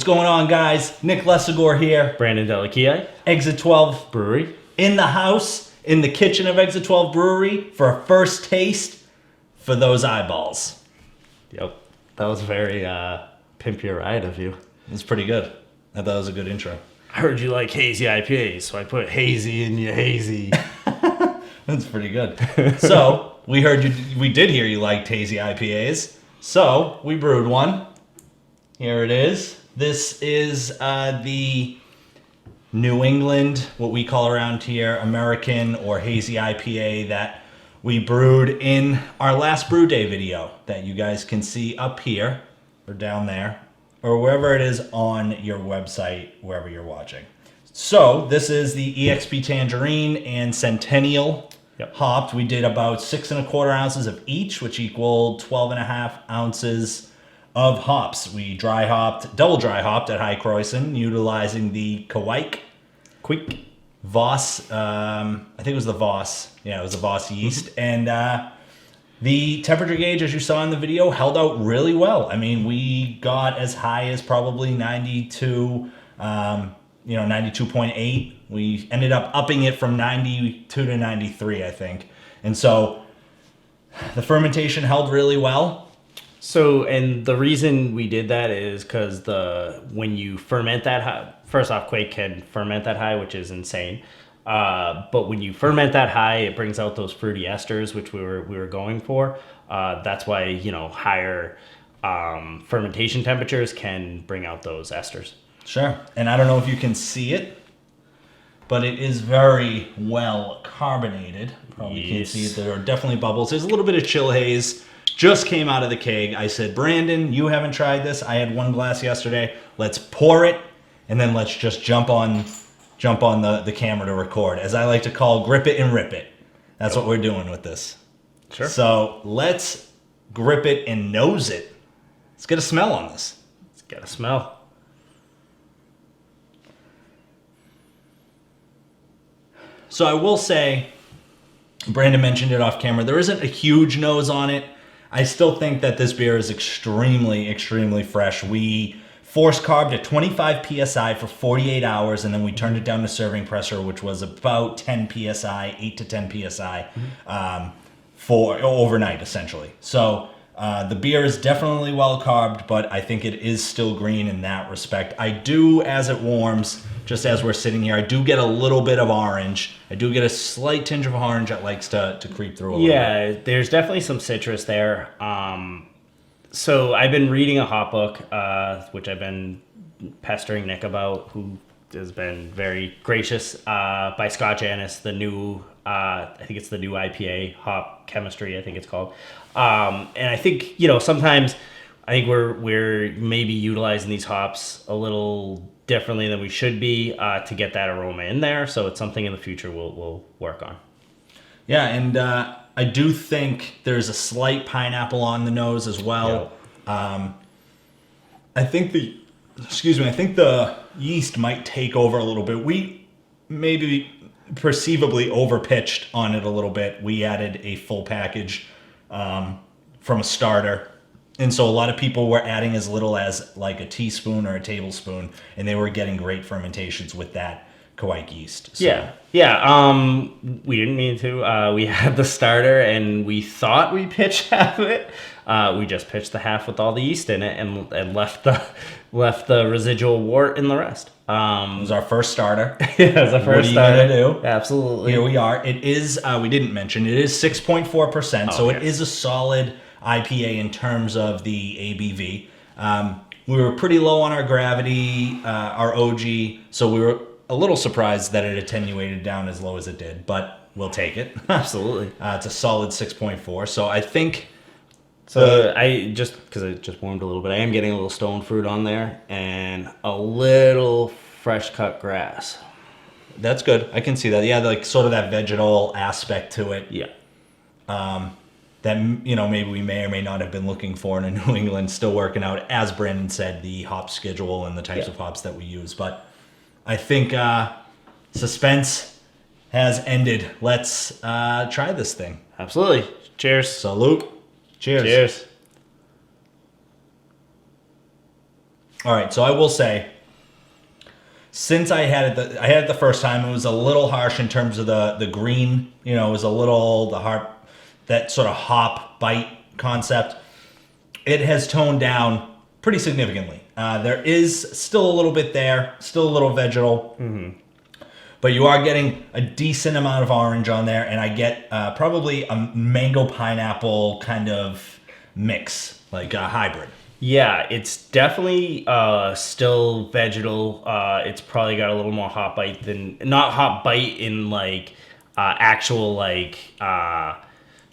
What's going on, guys? Nick Lesagore here. Brandon Delakia. Exit 12 Brewery. in the house, in the kitchen of Exit 12 Brewery for a first taste for those eyeballs. Yep. That was very pimp your ride of you. It was pretty good. I thought it was a good intro. I heard you like hazy IPAs, so I put hazy in your hazy. That's pretty good. So, we did hear you liked hazy IPAs. So, we brewed one. Here it is. This is the New England, what we call around here, American or hazy IPA that we brewed in our last brew day video that you guys can see up here or down there or wherever it is on your website, wherever you're watching. So this is the EXP Tangerine and Centennial hopped. We did about 6 1/4 ounces of each, which equaled 12 1/2 ounces of hops. We double dry hopped at High Croissant, utilizing the Quick. Voss, I think it was the Voss. Yeah, it was the Voss yeast. And the temperature gauge, as you saw in the video, held out really well. I mean, we got as high as probably 92, 92.8. We ended up upping it from 92 to 93, I think. And so the fermentation held really well. So, and the reason we did that is because when you ferment that high, first off, Quake can ferment that high, which is insane. But when you ferment that high, it brings out those fruity esters, which we were going for. That's why, higher fermentation temperatures can bring out those esters. Sure. And I don't know if you can see it, but it is very well carbonated. Probably can't see it. There are definitely bubbles. There's a little bit of chill haze. Just came out of the keg. I said, Brandon, you haven't tried this. I had one glass yesterday. Let's pour it, and then let's just jump on the camera to record. As I like to call, grip it and rip it. That's what we're doing with this. Sure. So let's grip it and nose it. Let's get a smell on this. Let's get a smell. So I will say, Brandon mentioned it off camera, there isn't a huge nose on it. I still think that this beer is extremely, extremely fresh. We force carbed at 25 PSI for 48 hours, and then we turned it down to serving pressure, which was about 10 PSI, 8 to 10 PSI, for overnight, essentially. So the beer is definitely well carbed, but I think it is still green in that respect. I do, as it warms, just as we're sitting here, I do get a little bit of orange. I do get a slight tinge of orange that likes to creep through a little bit. Yeah, there's definitely some citrus there. So I've been reading a hop book, which I've been pestering Nick about, who has been very gracious, by Scotch Annis, the new, I think it's the new IPA, hop chemistry, I think it's called. And I think, sometimes I think we're maybe utilizing these hops a little differently than we should be to get that aroma in there. So it's something in the future we'll work on. Yeah, and I do think there's a slight pineapple on the nose as well. Yep. I think the yeast might take over a little bit. We maybe perceivably overpitched on it a little bit. We added a full package from a starter. And so a lot of people were adding as little as like a teaspoon or a tablespoon, and they were getting great fermentations with that Kawhi yeast. So. Yeah. We didn't mean to. We had the starter, and we thought we pitched half of it. We just pitched the half with all the yeast in it, and left the residual wort in the rest. It was our first starter. Yeah, it was our first starter. What are you gonna do? Absolutely. Here we are. It is. We didn't mention it is 6.4%, so it is a solid IPA in terms of the ABV. We were pretty low on our gravity, our OG, so we were a little surprised that it attenuated down as low as it did, but we'll take it. Absolutely. It's a solid 6.4, so I think... So because it just warmed a little bit, I am getting a little stone fruit on there and a little fresh cut grass. That's good. I can see that. Yeah, like sort of that vegetal aspect to it. Yeah. That, maybe we may or may not have been looking for in a New England, still working out, as Brandon said, the hop schedule and the types of hops that we use. But I think suspense has ended. Let's try this thing. Absolutely. Cheers. Salute. Cheers. Cheers. All right, so I will say, since I had it the first time, it was a little harsh in terms of the green. You know, it was a little that sort of hop bite concept. It has toned down pretty significantly. There is still a little bit there, still a little vegetal, but you are getting a decent amount of orange on there, and I get probably a mango pineapple kind of mix, like a hybrid. Yeah, it's definitely still vegetal. It's probably got a little more hot bite than not hot bite in like actual like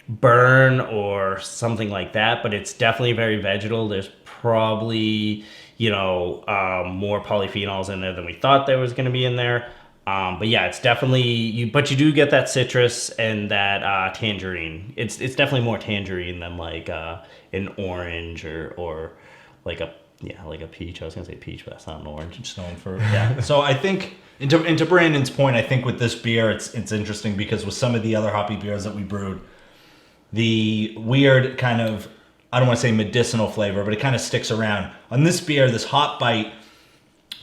burn or something like that, but it's definitely very vegetal. There's probably more polyphenols in there than we thought there was going to be in there. But yeah, it's definitely but you do get that citrus and that tangerine. It's definitely more tangerine than like an orange or like a peach. I was gonna say peach, but that's not an orange. Just known for yeah. So I think into Brandon's point, I think with this beer, it's interesting because with some of the other hoppy beers that we brewed, the weird kind of, I don't want to say medicinal flavor, but it kind of sticks around. On this beer, this hot bite,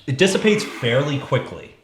it dissipates fairly quickly.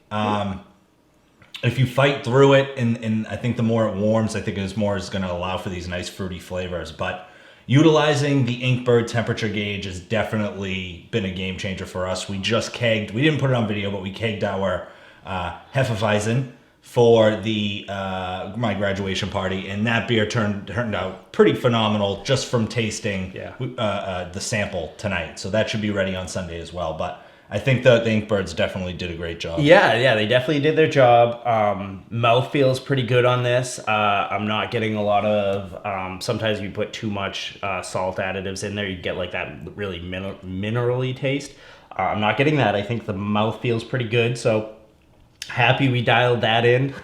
If you fight through it, and I think the more it warms, I think is going to allow for these nice fruity flavors. But utilizing the Inkbird temperature gauge has definitely been a game changer for us. We just kegged, we didn't put it on video, but we kegged our Hefeweizen for the my graduation party, and that beer turned out pretty phenomenal just from tasting the sample tonight. So that should be ready on Sunday as well. But I think the Inkbirds definitely did a great job. Yeah, they definitely did their job. Mouth feels pretty good on this. I'm not getting a lot of. Sometimes you put too much salt additives in there, you get like that really minerally taste. I'm not getting that. I think the mouth feels pretty good. So happy we dialed that in.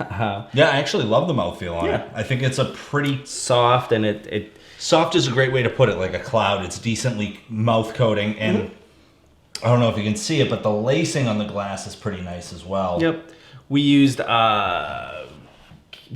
Yeah, I actually love the mouthfeel on it. I think it's a pretty soft, and it soft is a great way to put it. Like a cloud, it's decently mouth coating and. I don't know if you can see it, but the lacing on the glass is pretty nice as well. Yep. We used, we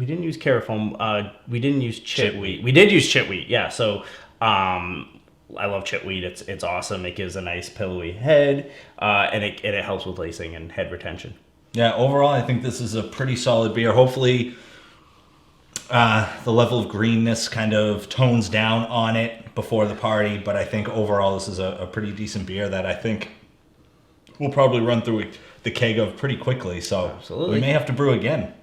didn't use Carafoam. We didn't use chitwheat. We did use chitwheat, yeah. So I love chitwheat. It's awesome. It gives a nice pillowy head, and it helps with lacing and head retention. Yeah, overall, I think this is a pretty solid beer. Hopefully, the level of greenness kind of tones down on it before the party, but I think overall this is a pretty decent beer that I think we'll probably run through the keg of pretty quickly. So absolutely, we may have to brew again.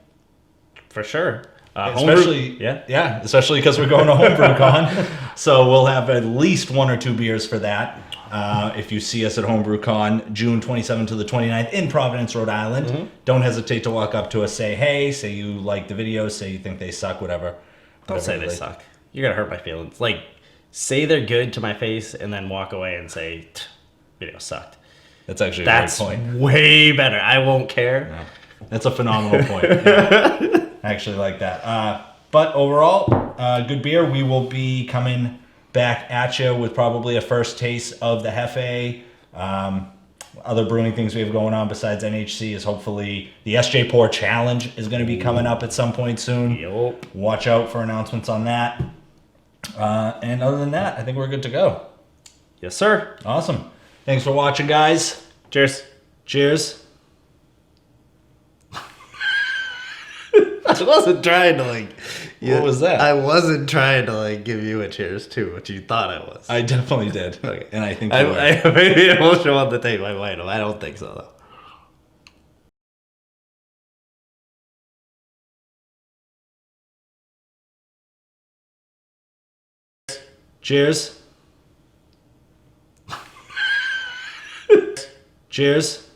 For sure. Especially because we're going to Homebrew Con. So we'll have at least one or two beers for that. If you see us at Homebrew Con, June 27th to the 29th in Providence, Rhode Island, don't hesitate to walk up to us, say hey, say you like the videos, say you think they suck, whatever. Don't say they suck. You're going to hurt my feelings. Like, say they're good to my face and then walk away and say, video sucked. That's actually a great point. That's way better. I won't care. Yeah. That's a phenomenal point. Yeah. I actually like that. But overall, good beer. We will be coming back at you with probably a first taste of the Hefe. Other brewing things we have going on besides NHC is hopefully the SJ Pour Challenge is going to be coming up at some point soon. Yep. Watch out for announcements on that. And other than that, I think we're good to go. Yes, sir. Awesome. Thanks for watching, guys. Cheers. Cheers. I wasn't trying to like. What was that? I wasn't trying to like give you a cheers too, what you thought I was. I definitely did. Okay. And I think maybe it will show on the tape. I might have. I don't think so though. Cheers. Cheers.